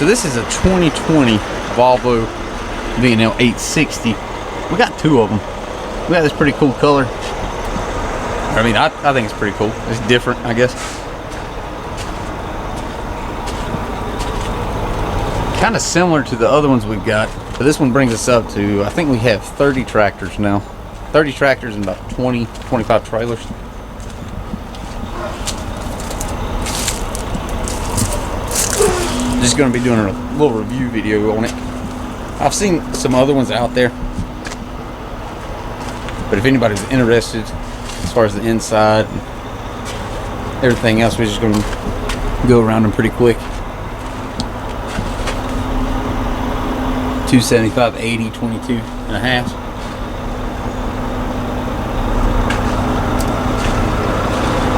So this is a 2020 Volvo VNL 860. We got two of them. We got this pretty cool color. I mean, I think it's pretty cool. It's different, I guess. Kind of similar to the other ones we've got, but this one brings us up to, I think we have 30 tractors now. 30 tractors and about 20-25 trailers. Just going to be doing a little review video on it. I've seen some other ones out there, but if anybody's interested as far as the inside and everything else, we're just going to go around them pretty quick. 275, 80, 22 and a half.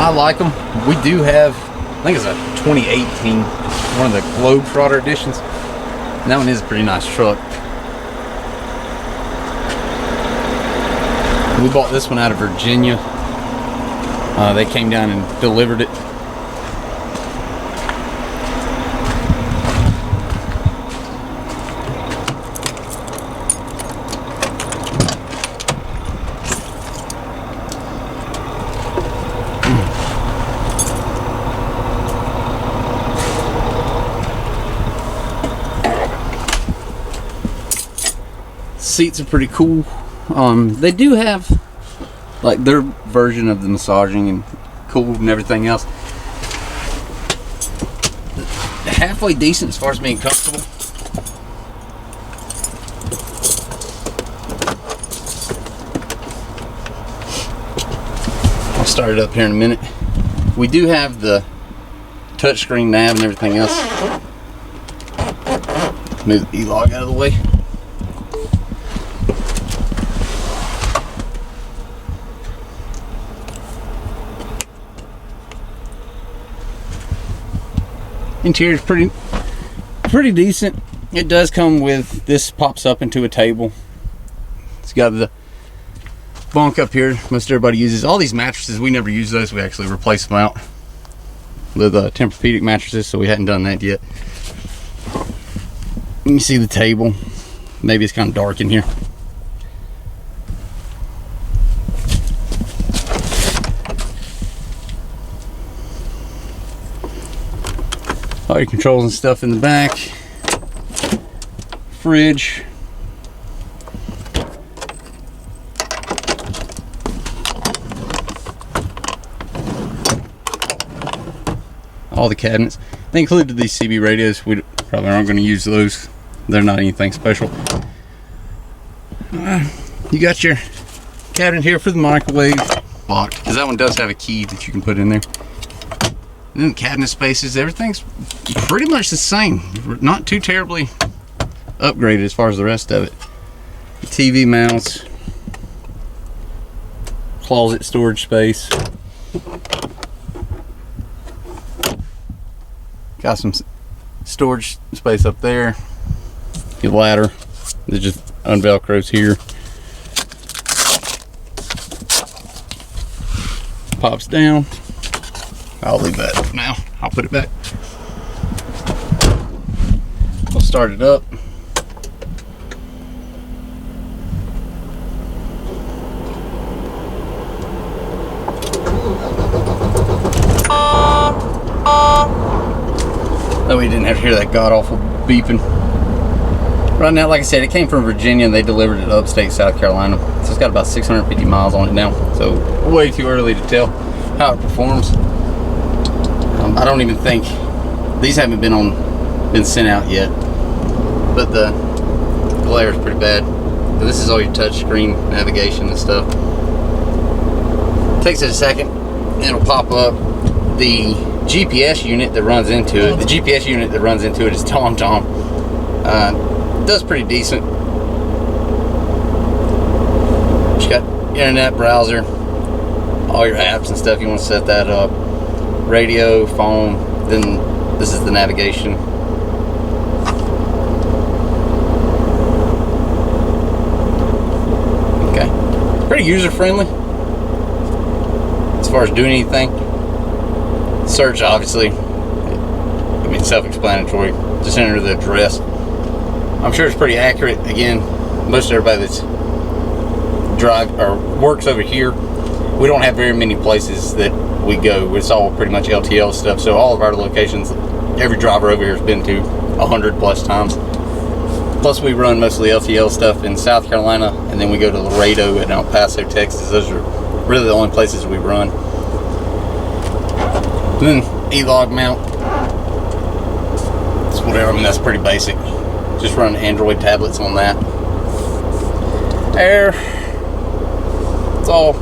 I like them. We do have, I think it's a 2018, one of the Globetrotter editions. And that one is a pretty nice truck. We bought this one out of Virginia. They came down and delivered it. Seats are pretty cool. They do have like their version of the massaging and cool and everything else. Halfway decent as far as being comfortable. I'll start it up here in a minute. We do have the touchscreen nav and everything else. Move the E-log out of the way. Interior is pretty decent. It does come with, this pops up into a table. It's got the bunk up here. Most everybody uses. All these mattresses, we never use those. We actually replace them out with Tempur-Pedic mattresses, so we hadn't done that yet. You can see the table. Maybe it's kind of dark in here. All your controls and stuff in the back. Fridge. All the cabinets. They included these CB radios. We probably aren't going to use those. They're not anything special. You got your cabinet here for the microwave. Locked, because that one does have a key that you can put in there. And then cabinet spaces, everything's pretty much the same. Not too terribly upgraded as far as the rest of it. The TV mounts, closet storage space. Got some storage space up there. Your ladder, it just unvelcros here. Pops down. I'll leave that up now. I'll put it back. We'll start it up. That way you didn't have to hear that god-awful beeping. Right now, like I said, it came from Virginia and they delivered it to upstate South Carolina. So it's got about 650 miles on it now. So way too early to tell how it performs. I don't even think these haven't been sent out yet, but the glare is pretty bad. But this is all your touch screen navigation and stuff. Takes it a second, it'll pop up. The GPS unit that runs into it. The GPS unit that runs into it is TomTom. Does pretty decent. It's got internet browser, all your apps and stuff. You want to set that up. Radio, phone, then this is the navigation. Okay, pretty user friendly as far as doing anything. Search, obviously, I mean, self-explanatory. just enter the address. I'm sure it's pretty accurate. Again, most everybody that's drive or works over here, we don't have very many places that we go. It's all pretty much LTL stuff. So all of our locations, every driver over here has been to 100+ times. Plus we run mostly LTL stuff in South Carolina, and then we go to Laredo and El Paso, Texas. Those are really the only places we run. And then E-log mount. It's whatever, I mean, that's pretty basic. Just run Android tablets on that. Air. It's all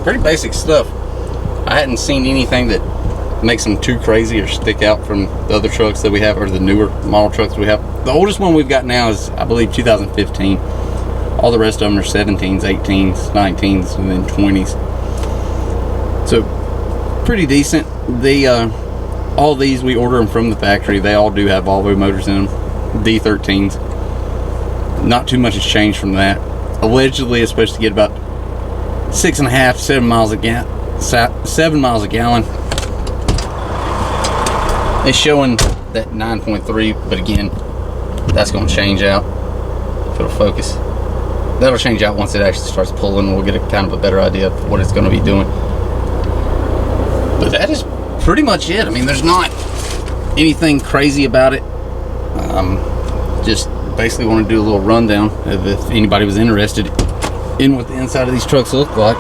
pretty basic stuff. I hadn't seen anything that makes them too crazy or stick out from the other trucks that we have, or the newer model trucks we have. The oldest one we've got now is, I believe, 2015. All the rest of them are 17s, 18s, 19s, and then 20s. So pretty decent. All these, we order them from the factory. They all do have Volvo motors in them, D13s. Not too much has changed from that. Allegedly, it's supposed to get about 6.5 to 7 miles a gallon. It's showing that 9.3, but again, that's going to change out. If it'll focus, that'll change out once it actually starts pulling. We'll get a kind of a better idea of what it's going to be doing. But that is pretty much it. I mean, there's not anything crazy about it. Just basically want to do a little rundown of if anybody was interested in what the inside of these trucks look like.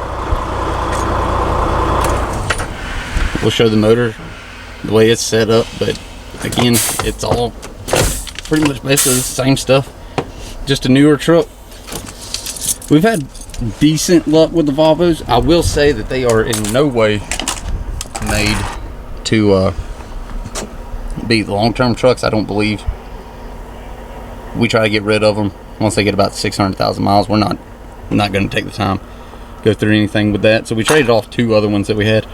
We'll show the motor, the way it's set up, but again, it's all pretty much basically the same stuff, just a newer truck. We've had decent luck with the Volvos. I will say that they are in no way made to be long-term trucks. I don't believe. We try to get rid of them once they get about 600,000 miles. We're not going to take the time to go through anything with that. So we traded off 2 other ones that we had.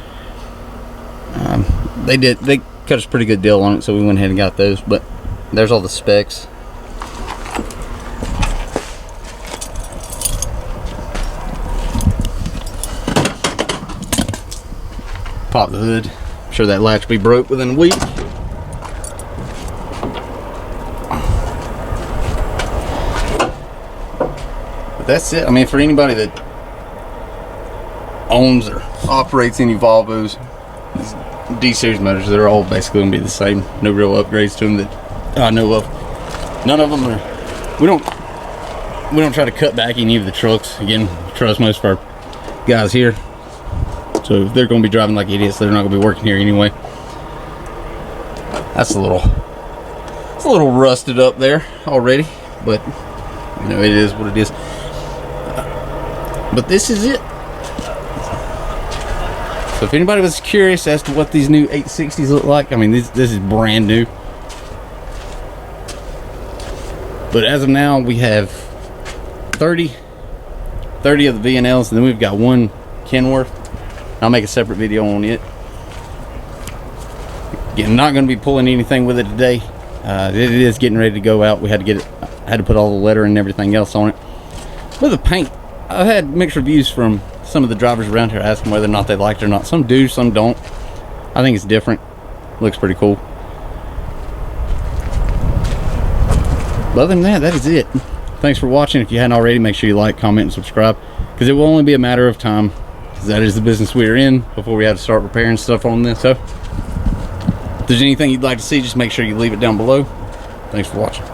They cut us a pretty good deal on it, so we went ahead and got those. But there's all the specs. Pop the hood. I'm sure that latch will be broke within a week. But that's it. I mean, for anybody that owns or operates any Volvos, D-series motors, they're all basically going to be the same. No real upgrades to them that I know of. None of them are. We don't try to cut back any of the trucks. Again, trust most of our guys here. So if they're going to be driving like idiots, they're not going to be working here anyway. It's a little rusted up there already, but you know, it is what it is. But this is it. So if anybody was curious as to what these new 860s look like, I mean, this is brand new. But as of now, we have 30 of the VNLs, and then we've got one Kenworth. I'll make a separate video on it. Again, not going to be pulling anything with it today. It is getting ready to go out. We had to put all the lettering and everything else on it. With the paint, I've had mixed reviews from some of the drivers around here asking whether or not they liked it or not. Some do, some don't. I think it's different. Looks pretty cool. But other than that, that is it. Thanks for watching. If you hadn't already, make sure you like, comment, and subscribe, because it will only be a matter of time, because that is the business we're in, before we have to start repairing stuff on this. So if there's anything you'd like to see, just make sure you leave it down below. Thanks for watching.